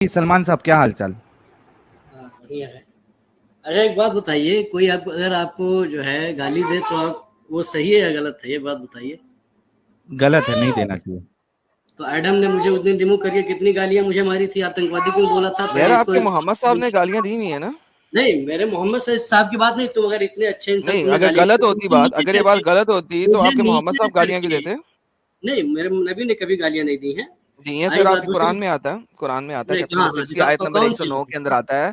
सलमान साहब, क्या हाल चाल? हाँ, बढ़िया है। अच्छा एक बात बताइए, कोई आप अगर आपको जो है गाली दे तो आप वो सही है या गलत है, ये बात बताइए। गलत है, नहीं देना चाहिए। तो एडम ने मुझे उस दिन रिमूव करके कितनी गालियां मुझे मारी थी, आतंकवादी क्यों बोला था, यार पहले इसको आपके मोहम्मद साहब ने गालियां दी हुई है ना? नहीं, मेरे मोहम्मद साहब की बात नहीं, तुम अगर इतने अच्छे इंसान नहीं, तुमने अगर गालियां गलत दी, होती मुझे बात, नीचे अगर ये बात करके, गलत होती तो मुझे आपके मोहम्मद नीचे साहब गालियां क्यों करके, देते? नहीं मेरे नबी ने कभी गालियां नहीं दी हैं। जी ये आई सर, बात आपके दूसरी, कुरान में आता है, कुरान में आता है नहीं चैप्टर हाँ नंबर हाँ 6 की आयत दिखाओ नंबर कौन सी, 109 के अंदर आता है।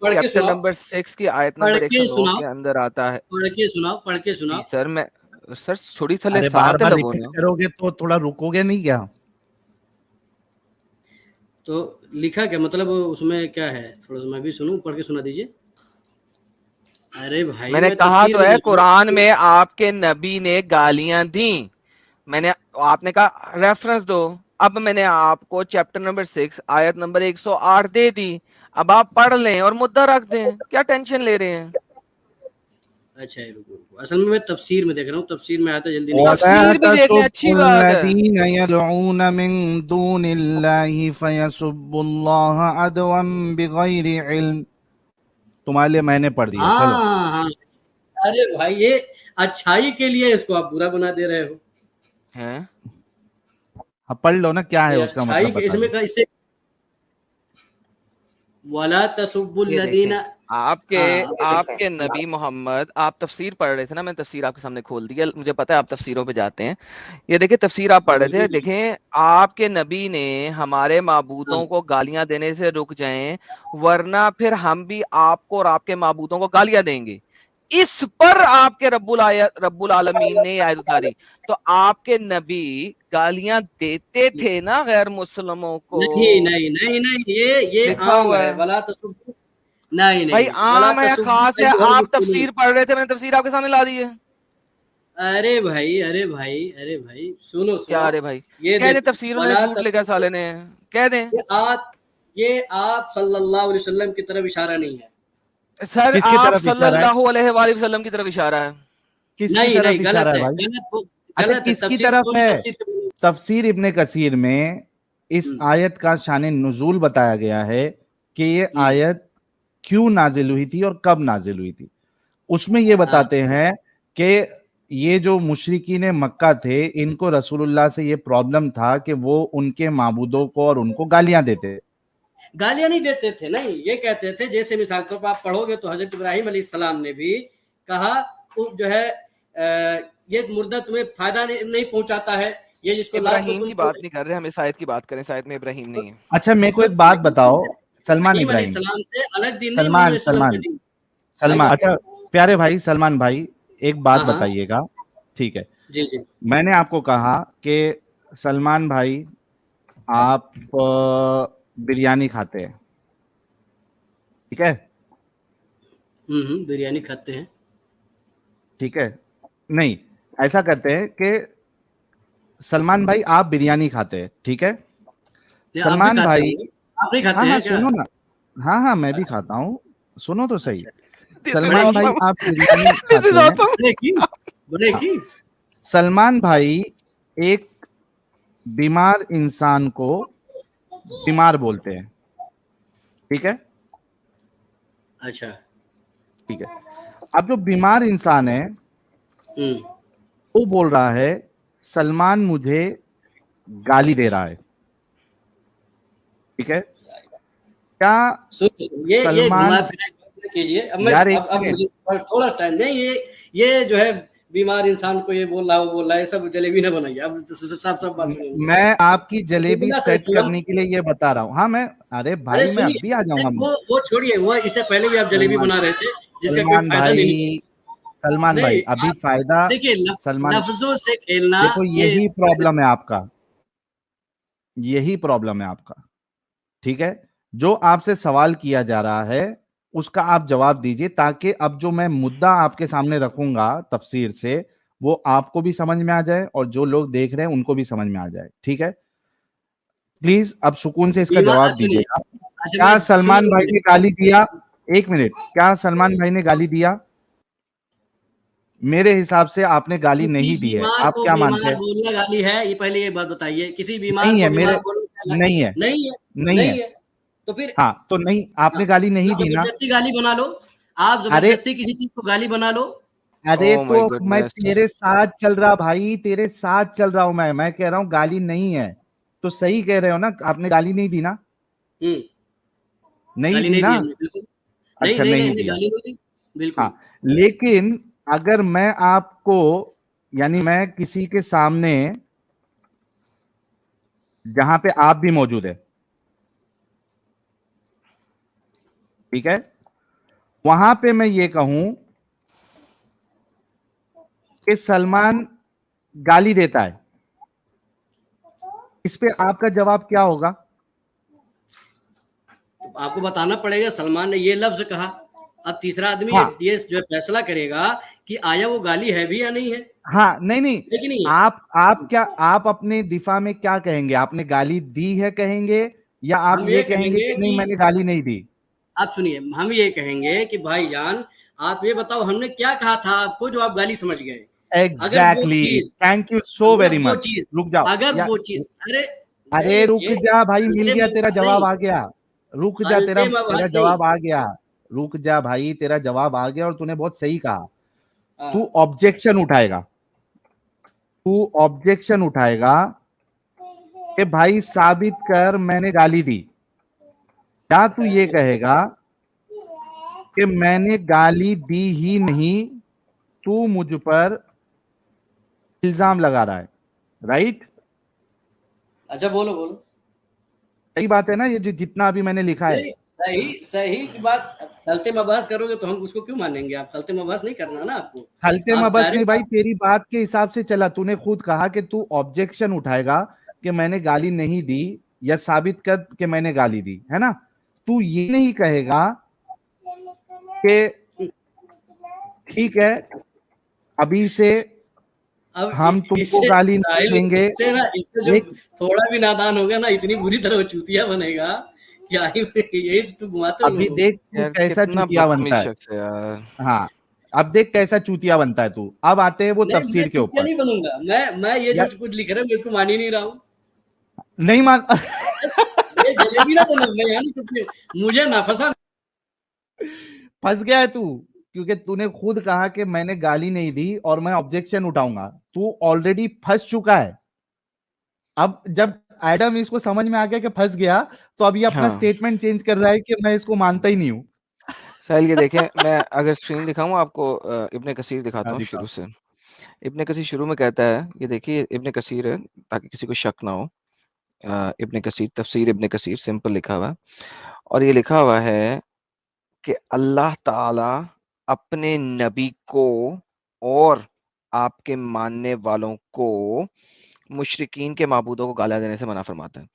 पढ़ के चैप्टर सुनाओ, नंबर 6 की आयत पढ़ नंबर के 109 सुनाओ, के अंदर आता है। पढ़ के सुनाओ, पढ़ के जी सुनाओ। सर, मैं सर छोड़ी थले अरे बार साथ बार लगो रिपीट ना। करोगे तो थोड़ा रुकोगे नहीं क्या? तो लिखा क्या मतलब उसमें क्या है, थोड़ा सा मैं भी सुनूं, पढ़ के सुना दीजिए। अरे भाई मैंने मैं कहा तफसीर तो में है, देख रहा कुरान हूँ। में आपके नबी ने गालियां दी। मैंने आपने कहा रेफरेंस दो। अब मैंने आपको चैप्टर नंबर 6 आयत नंबर 108 दे दी। अब आप पढ़ लें और मुद्दा रख दें, क्या टेंशन ले रहे हैं? अच्छा है, रुको रुको, असल में मैं तफसीर में देख रहा हूँ, तफसीर में आता जल्दी नहीं आता। वला तफसीर भी देख लें, अच्छी बात है। तसुब्बुल्लज़ीना यदऊन मिन दूनिल्लाहि फयसुब्बुल्लाह अदवन बिगैरि इल्म। तुम्हारे लिए मैंने पढ़ दिया, चलो। हाँ हाँ, अरे भाई ये अच्छाई के लिए इसको आप बुरा बना दे रहे हो। हैं? अब पढ़ लो ना, क्या है नहीं उसका अच्छाई मतलब के बता इसमें दो। का इससे वला ये देखें, तसुब्बुल्लज़ीना। आपके हाँ आपके नबी मोहम्मद, आप तफसीर पढ़ रहे थे ना, मैंने तफसीर आपके सामने खोल दी है, मुझे पता है आप तफसीरों पे जाते हैं। ये देखिए, तफसीर आप पढ़ रहे थे, देखें आपके नबी ने हमारे माबूदों को गालियां देने से रुक जाएं, वरना फिर हम भी आपको और आपके माबूदों को गालियां देंगे। इस पर आपके रब्बुल आलमीन ने आयत उतारी। तो आपके नबी गालियां देते थे ना गैर मुस्लिमों को? नहीं नहीं नहीं नहीं, ये लिखा आम हुआ है, है वला तसुब्बु, नहीं भाई, नहीं, वला आम है या तसुब्बु खास है? अय्युहल आप मुस्लिमीन। तफसीर पढ़ रहे थे, मैंने तफसीर आपके सामने ला दी है। अरे भाई, अरे भाई, अरे भाई, सुनो क्या सुनो, अरे भाई? ये कह दे देखो तफसीरों ने वला झूठ लिखा तसुब्बु, साले ने। कह दे ये आप ये आप सल्लल्लाहु अलैहि वसल्लम की तरफ इशारा नहीं है। सर, किसकी आप तरफ इशारा है? सल्लल्लाहु अलैहि वसल्लम की तरफ इशारा है। किसकी नहीं तरफ नहीं, इशारा गलत है है, भाई? अच्छा, गलत है, किसकी तफसीर तरफ कौन सी है? तफसीर से बोलो। तफसीर इब्ने कसीर में इस आयत का शान नुज़ूल बताया गया है कि ये आयत क्यों नाजिल हुई थी और कब नाजिल हुई थी। उसमें ये हाँ बताते हैं कि ये जो मुशरिकीन मक्का थे, इनको रसूलुल्लाह से ये प्रॉब्लम था कि वो उनके माबूदों को और उनको गालियां देते। गालियां नहीं देते थे, नहीं ये कहते थे, जैसे मिसाल तौर पर आप पढ़ोगे तो हजरत इब्राहिम अलैहिस्सलाम ने भी कहा जो है ये मुर्दा तुम्हें फायदा नहीं पहुंचाता है, ये जिसको लात को इब्राहिम की तुमको। बात नहीं कर रहे हम, इस आयत की बात करें। इस आयत में इब्राहिम नहीं है। अच्छा, मेरे को एक बात बताओ, सलमान इब्राहिम इब्राहिम, अलैहिस्सलाम से अलग दिन नहीं, सलमान उन्होंने सलमान दिन। आई सलमान, बात अच्छा प्यारे भाई सलमान भाई, एक बात हाँ हाँ, बताइएगा, ठीक है? जी जी, मैंने आपको कहा कि सलमान भाई, आप बिरयानी खाते हैं, ठीक है? बिरयानी खाते हैं। ठीक है, नहीं, ऐसा करते हैं कि सलमान भाई आप बिरयानी खाते हैं, ठीक है? आप भी सलमान खाते भाई, होंगे, आप नहीं हाँ खाते हाँ हैं क्या? सुनो ना, हाँ हाँ मैं भी खाता हूँ, सुनो तो सही। अच्छा, दिस इज सलमान भाई ऑसम। आप बिरयानी दिस इज खाते हैं। ऑसम। बने की सलमान भाई एक बीमार इंसान को बीमार बोलते हैं, ठीक है? अच्छा, ठीक है, अब जो बीमार इंसान है वो बोल रहा है सलमान मुझे गाली दे रहा है, ठीक है? क्या ये सलमान, घुमा फिरा के कीजिए। अब मैं यार एक अब मिनट, मुझे थोड़ा टाइम नहीं, ये जो है बीमार इंसान को ये बोल रहा है, वो बोल रहा है, सब जलेबी ना बनाइए। अब साफ साफ बात सुनिए मुझसे। मैं आपकी जलेबी रसूलुल्लाह सेट सल्लल्लाहु अलैहि वसल्लम, करने के लिए ये बता रहा हूँ। हाँ मैं, अरे अरे भाई मैं सुनिए, अभी आ जाऊंगा। वो छोड़िए, वो इससे पहले भी आप जलेबी सलमान, बना रहे थे, जिसका कोई सलमान फायदा नहीं। भाई, सलमान भाई नहीं अभी आप फायदा, देखिए, सलमान, लफ्जों से खेलना देखो ये यही प्रॉब्लम है आपका, यही प्रॉब्लम है आपका, ठीक है? जो आपसे सवाल किया जा रहा है उसका आप जवाब दीजिए, ताकि अब जो मैं मुद्दा आपके सामने रखूंगा तफसीर से, वो आपको भी समझ में आ जाए और जो लोग देख रहे हैं उनको भी समझ में आ जाए, ठीक है? प्लीज अब सुकून से इसका बीमार, जवाब सुनिए, दीजिएगा। अच्छा मैं क्या सुनिए सलमान भाई मेरी, ने गाली दिया? एक मिनट, क्या सलमान भाई ने गाली दिया? मेरे हिसाब से आपने गाली किसी नहीं दी है, बीमार आप को क्या मानते बीमार हैं? बोलना गाली है? ये पहले ये बात बताइए, किसी बीमार नहीं है को मेरे, बीमार बोलना क्या नहीं है, नहीं है, नहीं है, नहीं है। तो फिर हाँ, तो नहीं, आपने गाली नहीं दी ना। जबरदस्ती गाली बना लो, आप अरे जबरदस्ती किसी चीज को गाली बना लो। अरे ओह माय तो मैं गुडनेस। तेरे साथ चल रहा भाई, तेरे साथ चल रहा हूं मैं कह रहा हूं गाली नहीं है, तो सही कह रहे हो ना, आपने गाली नहीं दी ना, नहीं गाली दी नहीं ना। दी हमने, बिल्कुल नहीं अच्छा, नहीं नहीं नहीं, दिया। गाली नहीं दी, बिल्कुल। हाँ, लेकिन अगर मैं आपको, यानी मैं किसी के सामने जहां पे आप भी मौजूद है, ठीक है, वहां पे मैं ये कहूं कि सलमान गाली देता है, इस पे आपका जवाब क्या होगा? तो आपको बताना पड़ेगा सलमान ने ये लफ्ज कहा। अब तीसरा आदमी हाँ ये जो फैसला करेगा कि आया वो गाली है भी या नहीं है, हाँ, नहीं नहीं, है कि नहीं है। आप क्या, आप अपने दिफा में क्या कहेंगे? आपने गाली दी है कहेंगे, या आप हम ये ये कहेंगे कहेंगे कि नहीं कि मैंने गाली नहीं दी? आप सुनिए, हम ये कहेंगे कि भाईजान आप ये बताओ हमने क्या कहा था आपको जो आप गाली समझ गए। अगर वो एग्जैक्टली, चीज थैंक यू सो अगर वेरी वो मच। चीज रुक जाओ, अगर या वो चीज अरे अरे नहीं, रुक ये जा भाई, मिल हल्ते गया, तेरा मबहस जवाब नहीं, आ गया। रुक जा, तेरा हल्ते तेरा मबहस नहीं। जवाब आ गया। रुक जा भाई, तेरा जवाब आ गया, और तूने बहुत सही कहा। तू हाँ, ऑब्जेक्शन उठाएगा, तू ऑब्जेक्शन उठाएगा कि भाई साबित कर मैंने गाली दी, या तू ये कहेगा कि मैंने गाली दी ही नहीं, तू मुझ पर इल्जाम लगा रहा है, राइट? अच्छा बोलो बोलो। सही बात है ना, ये जितना अभी मैंने लिखा है। नहीं, सही सही की बात। हल्ते मबहस करोगे तो हम उसको क्यों मानेंगे। आप हल्ते मबहस नहीं करना ना आपको। हल्के में आप बस नहीं डायरेक्ट भाई, तेरी बात के हिसाब से चला, तूने खुद कहा कि तू ऑब्जेक्शन उठाएगा कि मैंने गाली नहीं दी, या साबित कर कि मैंने गाली दी, है ना? तू ये नहीं कहेगा कि ठीक है, अभी से अब हम तुमको इससे गाली नहीं साहिल, देंगे। इससे ना, इससे जो एक थोड़ा भी नादान होगा ना इतनी बुरी तरह वो चूतिया बनेगा कि आई यही से तू घुमाते हो अभी लोगों को। देख तू यार कैसा कितना चूतिया बदतमीज बनता है। शख्स है यार। हाँ, अब देख कैसा चूतिया बनता है तू। अब आते हैं वो नहीं, मैं तफसीर के चूतिया ऊपर। नहीं बनूंगा। मैं ये या जो कुछ लिख रहे हैं मैं इसको मान ही नहीं रहा हूँ। नहीं मान बस ये जलेबी ना बनो, मैं यहाँ नहीं कुछ मुझे ना फंसा। फंस गया है तू, क्योंकि तूने खुद कहा कि मैंने गाली नहीं दी और मैं ऑब्जेक्शन उठाऊंगा। तू ऑलरेडी फंस चुका है। अब जब एडम इसको समझ में आ गया कि फंस गया, तो अभी अपना हाँ स्टेटमेंट चेंज कर रहा है कि मैं इसको मानता ही नहीं हूं। साहिल, ये देखें, मैं अगर स्क्रीन दिखाऊं आपको, इब्ने कसीर दिखाता हाँ, हूँ दिखा। शुरू से। इब्ने कसीर शुरू में कहता है, ये देखिए इब्ने कसीर है ताकि किसी को शक ना हो। इब्ने कसीर, तफसीर इब्ने कसीर सिंपल लिखा हुआ है, और ये लिखा हुआ है कि अल्लाह ताला अपने नबी को और आपके मानने वालों को मुशरिकीन के माबूदों को गालियां देने से मना फरमाता है।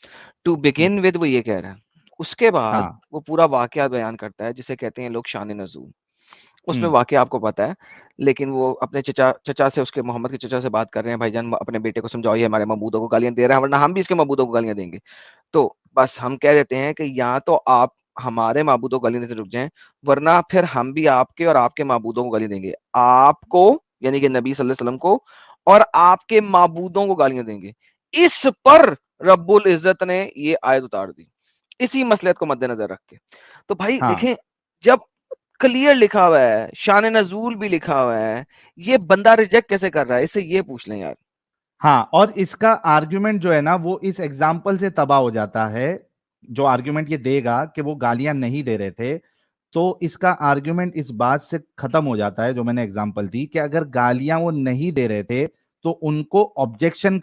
टू बिगिन विद वो ये कह रहा है, उसके बाद हाँ। वो पूरा वाकया बयान करता है जिसे कहते हैं लोग शान नज़ूल। उसमें हम्म। वाकया आपको पता है, लेकिन वो अपने चचा चचा से, उसके मोहम्मद के चचा से बात कर रहे हैं, भाईजान अपने बेटे को समझाओ, ये हमारे मबूदों को गालियां दे रहा है, वरना हम भी इसके मबूदों को गालियां देंगे। तो बस हम कह देते हैं कि या तो आप हमारे माबूदों को गाली देने से रुक जाएं, वरना फिर हम भी आपके और आपके माबूदों को गाली देंगे, आपको यानी कि नबी सल्लल्लाहु अलैहि वसल्लम को, और आपके माबूदों को गालियां देंगे। इस पर रब्बुल इज्जत ने ये आयत उतार दी, इसी मसलहत को मद्देनजर रख के। तो भाई हाँ। देखें, जब क्लियर लिखा हुआ है, शान नजूल भी लिखा हुआ है, ये बंदा रिजेक्ट कैसे कर रहा है? इससे ये पूछ लें यार। हाँ, और इसका आर्ग्यूमेंट जो है ना, वो इस एग्जाम्पल से तबाह हो जाता है। जो आर्ग्यूमेंट ये देगा कि वो गालियां नहीं दे रहे थे, तो इसका आर्ग्यूमेंट इस बात से खत्म हो जाता है, जो मैंने एग्जांपल दी, कि अगर गालियां वो नहीं दे रहे थे तो उनको ऑब्जेक्शन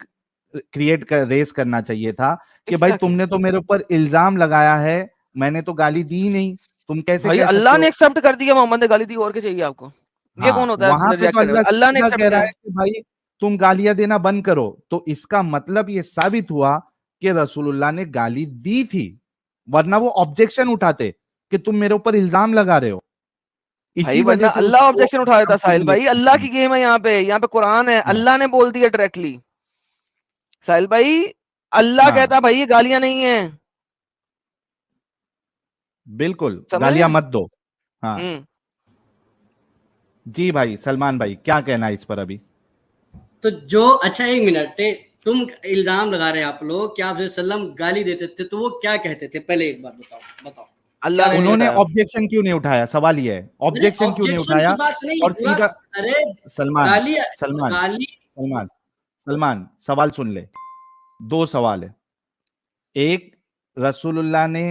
रेस करना चाहिए था कि भाई एग्जैक्टली तुमने तो मेरे ऊपर इल्जाम लगाया है, मैंने तो गाली दी ही नहीं, तुम कैसे भाई, कह सकते अल्लाह ने हो? एक्सेप्ट कर दिया मोहम्मद ने गाली दी, और क्या चाहिए आपको? ये कौन हाँ, होता वहां है पे तो रिजेक्ट करने अल्लाह वाला? अल्लाह ने सीधा एक्सेप्ट कह रहा किया। है कि भाई तुम गालियां देना बंद करो, तो इसका मतलब ये साबित हुआ कि रसूलुल्लाह ने गाली दी थी, वरना वो ऑब्जेक्शन उठाते कि तुम मेरे ऊपर इल्जाम लगा रहे हो। भाई इसी वरना वजह से अल्लाह उसको ऑब्जेक्शन उठा देता साहिल एग्जाम्पल भाई, अल्लाह की गेम है यहाँ पे कुरान है, हाँ। अल्लाह ने बोल दिया डायरेक्टली। साहिल भाई, अल्लाह हाँ, कहता भाई ये गालियां नहीं है, बिल्कुल समझ रहे गालियां हैं? मत दो। हाँ हम्म। जी भाई, सलमान भाई क्या कहना है इस पर अभी? तो जो अच्छा एक मिनट तुम इल्जाम लगा रहे हैं आप लोग कि आप सल्लम गाली देते थे, तो वो क्या कहते थे? पहले एक बार बताओ। अल्लाह ने नहीं उन्होंने बताया। ऑब्जेक्शन क्यों नहीं उठाया? सवाल ये है, ऑब्जेक्शन क्यों नहीं ऑब्जेक्शन उठाया? की बात नहीं, और पूरा सीधा अरे सलमान गाली सलमान गाली सलमान सलमान सवाल सुन ले। 2 सवाल है। एक, रसूलुल्लाह ने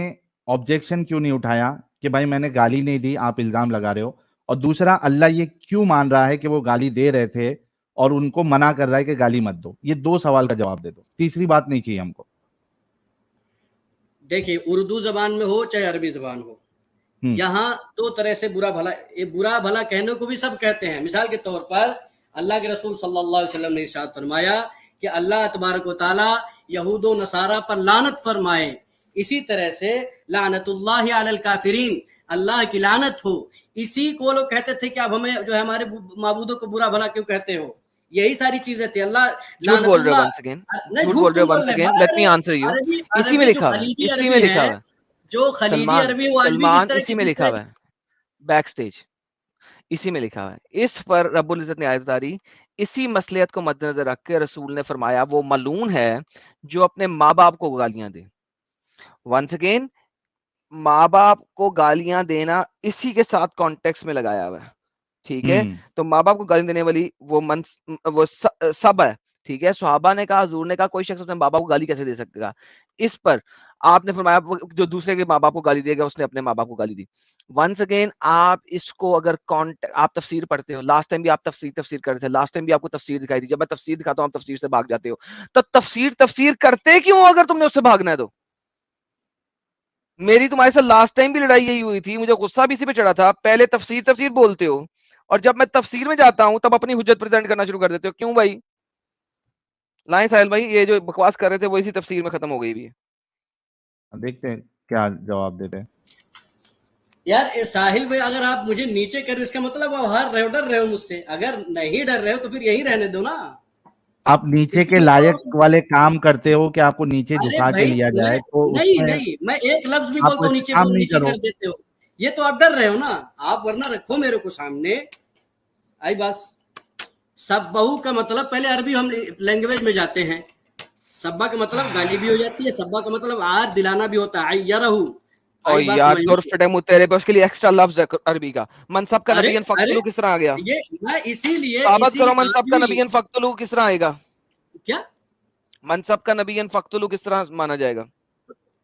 ऑब्जेक्शन क्यों नहीं उठाया कि भाई मैंने गाली नहीं दी, आप इल्जाम लगा रहे हो? और दूसरा, अल्लाह ये क्यों मान रहा है कि वो गाली दे रहे थे और उनको मना कर रहा है कि गाली मत दो? ये 2 सवाल का जवाब दे दो, तीसरी बात नहीं चाहिए हमको। देखिए, उर्दू जबान में हो चाहे अरबी जबान हो, यहाँ 2 तरह से बुरा भला, ये बुरा भला कहने को भी सब कहते हैं। मिसाल के तौर पर अल्लाह के रसूल सल्लल्लाहु अलैहि वसल्लम ने इरशाद फरमाया कि अल्लाह तबारक व तआला यहूद व नसारा पर लानत फरमाए। इसी तरह से लानतुल्लाहि अलल काफिरीन, अल्लाह की लानत हो। इसी को लोग कहते थे कि आप हमें जो है हमारे माबूदों को बुरा भला क्यों कहते हो? यही सारी चीजें थी। अल्लाह झूठ बोल रहे हो once again, झूठ बोल रहे हो once again, let me answer you। इसी में लिखा हुआ है, इसी में लिखा हुआ है जो खलीजी अरबी, वो आज भी सलमान, इस तरह इसी में लिखा हुआ है, बैक स्टेज इसी में लिखा हुआ है। इस पर रब्बुल इज्जत ने आयत उतारी, इसी मसलियत को मद्देनजर रख के रसूल ने फरमाया वो मलून है जो अपने माँ बाप को गालियां दे। वंस अगेन, माँ बाप को गालियां देना इसी के साथ कॉन्टेक्स्ट में लगाया हुआ है, ठीक है? तो माँ बाप को गाली देने वाली वो सब है, ठीक है? सहाबा ने कहा, हुजूर ने कहा, कोई शख्स अपने माँ बाप को गाली कैसे दे सकता? इस पर आपने फरमाया जो दूसरे के माँ बाप को गाली देगा उसने अपने माँ बाप को गाली दी। वंस अगेन, आप इसको अगर आप तफसीर पढ़ते हो, लास्ट टाइम भी आप तफसीर कर रहे थे, लास्ट टाइम भी आपको तफसीर दिखाई दी। जब मैं तफसीर दिखाता हूँ आप तफसीर से भाग जाते हो, तो तफसीर करते क्यों अगर तुमने उससे भागना है तो? मेरी तुम्हारे साथ लास्ट टाइम भी लड़ाई यही हुई थी, मुझे गुस्सा भी इसी पे चढ़ा था। पहले तफसीर बोलते हो और जब मैं तफसीर में जाता हूं तब अपनी हुज्जत प्रेजेंट करना शुरू कर देते हो। क्यों भाई? लाएं साहिल भाई, ये जो बकवास कर रहे थे वो इसी तफसीर में खत्म हो गई भी है। देखते हैं क्या जवाब देते हैं। यार साहिल भाई, अगर आप मुझे नीचे कर रहे हो इसका मतलब आप हार रहे हो, डर रहे हो मुझसे। अगर नहीं डर रहे हो तो फिर यही रहने दो ना। आप नीचे के लायक वाले काम करते हो कि आपको नीचे झुका के लिया जाए, तो नहीं, मैं एक लफ्ज भी बोलता हूँ नीचे कर देते हो, ये तो आप डर रहे हो ना आप। वरना रखो मेरे को सामने। आई बस, सब बहू का मतलब, पहले अरबी हम लैंग्वेज में जाते हैं। सब्बा का मतलब गाली भी हो जाती है, सब्बा का मतलब आर दिलाना भी होता है। यारहू और यार तुरफटे मुतेरे पे उसके लिए एक्स्ट्रा लफ्ज है अरबी का। मनसब का नबीयन फक्तुलू किस तरह आ गया? ये मैं इसीलिए साबित करो मनसब का नबीयन फक्तुलू किस तरह आएगा? क्या मनसब का नबीयन फक्तुलू किस तरह माना जाएगा?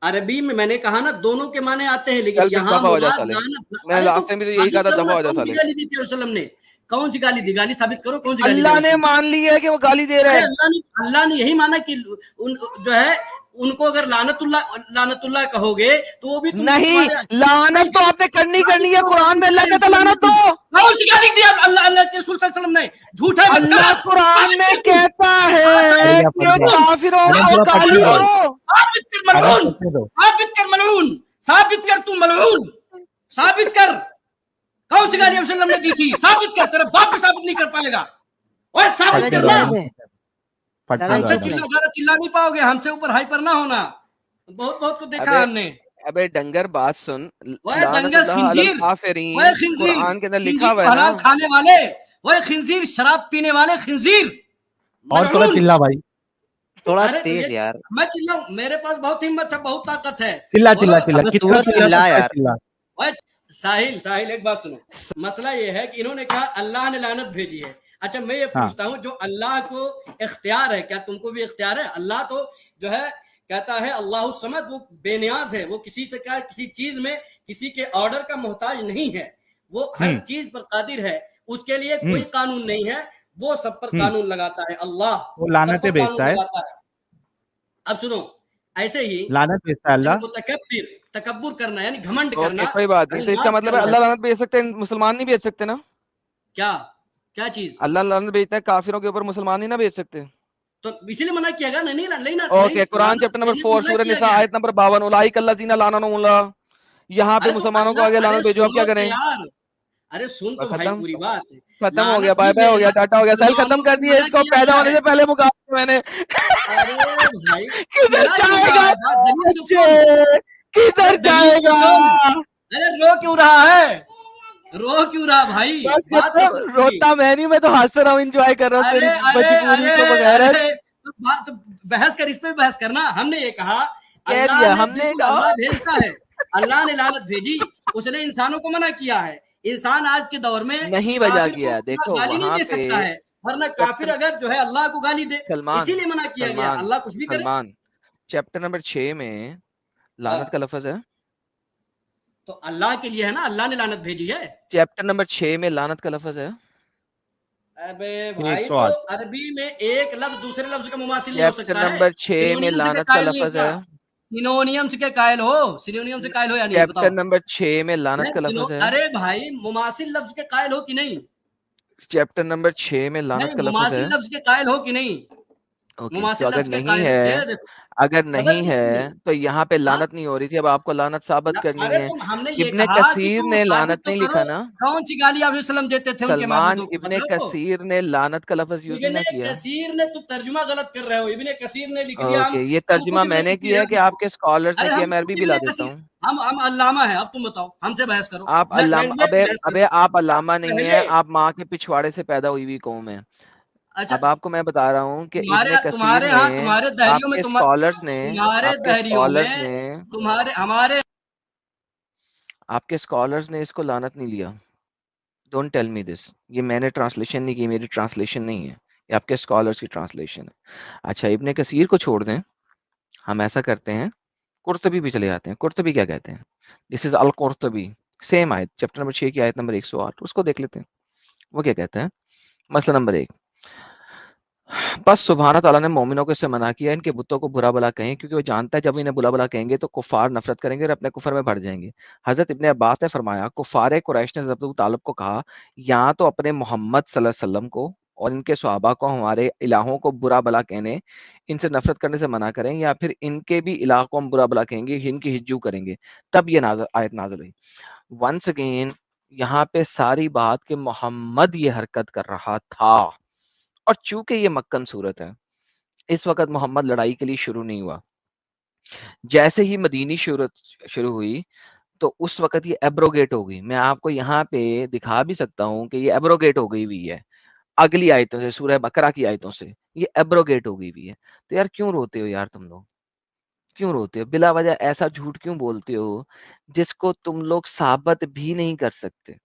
अरबी में मैंने कहा ना दोनों के माने आते हैं, लेकिन यहाँ मैंने लास्ट टाइम भी यही कहा था, दफा हो जा साले। गाली दी थी वसल्लम ने? कौन सी गाली दी? गाली साबित करो, कौन सी गाली? अल्लाह ने मान लिया है कि वो गाली दे रहे हैं। अल्लाह ने यही माना कि जो है उनको अगर लानतुल्लाह कहोगे तो वो भी नहीं, लानत तो आपने करनी है। कुरान में अल्लाह कहता लानत तो कौन सी गाली दी अल्लाह के रसूल सल्लल्लाहु अलैहि वसल्लम ने? झूठा अल्लाह कुरान में कहता है कि काफिरों को गाली दो। साबित कर तू मलऊन, साबित कर। कौन सी गाली वसल्लम ने दी थी? साबित कर। तेरा बाप भी साबित नहीं कर पाएगा। ओए साबित करना। चिल्ला नहीं पाओगे, हमसे ऊपर हाइपर ना होना। बहुत को देखा हमने। अबे डंगर बात सुन, डंगर खिंजीर, कुरान के अंदर लिखा हुआ है ना, खाने वाले, वो खिंजीर, शराब पीने वाले खिंजीर। और थोड़ा चिल्ला भाई, थोड़ा तेज यार। मैं चिल्लाऊं? मेरे पास बहुत हिम्मत है, बहुत ताकत है। चिल्ला यार। साहिल एक बात सुनो। मसला ये है कि इन्होंने कहा अल्लाह ने लानत भेजी है। अच्छा, मैं ये पूछता हूँ, जो अल्लाह को इख्तियार है, क्या तुमको भी इख्तियार है? अल्लाह तो जो है कहता है अल्लाह समद, वो बेनियाज है, वो किसी से क्या, किसी चीज में किसी के ऑर्डर का मोहताज नहीं है, वो हर चीज पर कादिर है, उसके लिए कोई कानून नहीं है, वो सब पर कानून लगाता है। अल्लाह वो लानतें भेजता है। अब सुनो, ऐसे ही लानत भेजता है अल्लाह। तकब्बुर करना यानी घमंड करना, कोई बात नहीं। तो इसका मतलब है अल्लाह लानत भेज सकते हैं, मुसलमान नहीं भेज सकते ना? क्या चीज? अल्लाह लानत भेजता है काफिरों के ऊपर, मुसलमान ही ना भेज सकते? तो इसीलिए मना किया गया नहीं। ओके, कुरान चैप्टर नंबर 4 सूरह निसा आयत नंबर 52, उलाइक अल्लज़ीना लानहुमुल्लाह। यहाँ पे मुसलमानों को आगे लानत भेजो, आप क्या करें? अरे सुन तो भाई, पूरी बात खत्म हो गया, बाय बाय हो गया, टाटा हो गया। साल खत्म कर दिए इसको, पैदा होने से पहले मुका मैंने। किधर जाएगा? किधर जाएगा? अरे रो क्यों रहा है? रो क्यों रहा भाई? रोता मैं नहीं, मैं तो हंस रहा हूँ, एंजॉय कर रहा हूँ तेरी मजबूरी को बगैर। तो बात बहस कर, इस पे बहस करना। हमने ये कहा कह अल्लाह दिया ने, हमने बिल्कुल कहा अल्लाह भेजता है, अल्लाह ने लानत भेजी, उसने इंसानों को मना किया है। इंसान आज के दौर में नहीं बजा काफिर को किया। देखो गाली नहीं वहां दे पे सकता है, वरना काफिर चैप्टर अगर जो है अल्लाह को गाली दे, सलमान इसीलिए मना किया गया। सलमान अल्लाह कुछ भी करे। सलमान चैप्टर नंबर 6 में लानत का हाँ, लफ्ज है। तो अल्लाह के लिए है ना, अल्लाह ने लानत भेजी है। चैप्टर नंबर 6 में लानत का लफ्ज है। अबे भाई, तो 108 अरबी में एक लफ्ज दूसरे लफ्ज का मुमासिल नहीं हो चैप्टर सकता है। नंबर 6 में सिनोनियम से के लानत का कायल नहीं हो लफ्ज क्या? है। सिनोनियम से के कायल हो? सिनोनियम से कायल हो या नहीं, चैप्टर बताओ। नंबर 6 में लानत का लफ्ज है। अरे भाई, मुमासिल लफ्ज के कायल हो कि नहीं? चैप्टर नंबर 6 में लानत नहीं, का लफ्ज है। मुमासिल लफ्ज के कायल हो कि नहीं? ओके, तो मुमासिल अगर लफ्ज के नहीं कायल हो, ये है, देखो, अगर बदल नहीं दिया है तुमने। तो यहाँ पे हाँ, लानत नहीं हो रही थी, अब आपको लानत साबित करनी अरे है। तुम, हमने ये इब्ने कहा कि कसीर तुम ने साबित लानत तो नहीं करो, लिखा ना। कौन सी गाली आप वसल्लम देते थे उनके सलमान महबूबों को, इब्ने बताओ। कसीर ने लानत का लफ्ज यूज नहीं इब्ने ना किया। कसीर ने, तुम तर्जुमा गलत कर रहे हो। इब्ने कसीर ने लिख दिया, ओके, ये हम खुद तर्जुमा इब्ने मैंने कसीर किया है, है कि देखो। आपके स्कॉलर्स ने अरे किया? हम मैं खुद अरबी भी ला इब्ने देता कसीर, हूँ। हम अल्लामा है। अब तुम बताओ, हमसे बहस करो, आप अल्लामा, लैंग्वेज पे अबे बहस अबे करो। आप अब अल्लामा नहीं है, पहले, आप माँ के पिछवाड़े से पैदा हुई हुई कौम है। अच्छा, अब आपको मैं बता रहा हूँ कि तुम्हारे इब्ने कसीर तुम्हारे ने, यहाँ, तुम्हारे दहरियों में, आपके स्कॉलर्स ने, तुम्हारे आपके दहरियों स्कॉलर्स में, ने तुम्हारे हमारे आपके स्कॉलर्स ने इसको लानत नहीं लिया। Don't tell me this. ये मैंने ट्रांसलेशन नहीं की, मेरी ट्रांसलेशन नहीं है, ये आपके स्कॉलर्स की ट्रांसलेशन है। अच्छा, इब्ने कसीर को छोड़ दें, हम ऐसा करते हैं, कुर्तबी भी चले जाते हैं। कुर्तबी क्या कहते हैं? This is all Qurtubi, same आयत, चैप्टर नंबर 6 की आयत नंबर 108, उसको देख लेते हैं। वो क्या कहते हैं? मसला नंबर 1, बस सुबहाना ताला ने मोमिनों को इससे मना किया इनके बुतों को बुरा भला कहें, क्योंकि वो जानता है जब इन्हें बुरा भला कहेंगे तो कुफार नफरत करेंगे और अपने कुफर में बढ़ जाएंगे। हजरत इब्ने अब्बास ने फरमाया, कुफार कुरैश ने हज़रत अबू तालिब को कहा, या तो अपने मोहम्मद सल्लल्लाहु अलैहि वसल्लम को और इनके सहाबा को हमारे इलाहों को बुरा भला कहने, इनसे नफरत करने से मना करें, या फिर इनके भी इलाह को हम बुरा भला कहेंगे, इनकी हिज्जू करेंगे। तब ये आयत नाज़िल हुई। वंस अगेन यहाँ पे सारी बात कि मोहम्मद ये हरकत कर रहा था, और चूंकि ये मक्कन सूरत है, इस वक्त मोहम्मद लड़ाई के लिए शुरू नहीं हुआ। जैसे ही मदीनी शुरू हुई तो उस वक्त ये एब्रोगेट हो गई। मैं आपको यहाँ पे दिखा भी सकता हूँ कि ये एब्रोगेट हो गई हुई है अगली आयतों से, सूरह बकरा की आयतों से ये एब्रोगेट हो गई हुई है। तो यार क्यों रोते हो यार तुम लोग? क्यों रोते हो बिला वजह? ऐसा झूठ क्यों बोलते हो जिसको तुम लोग साबित भी नहीं कर सकते?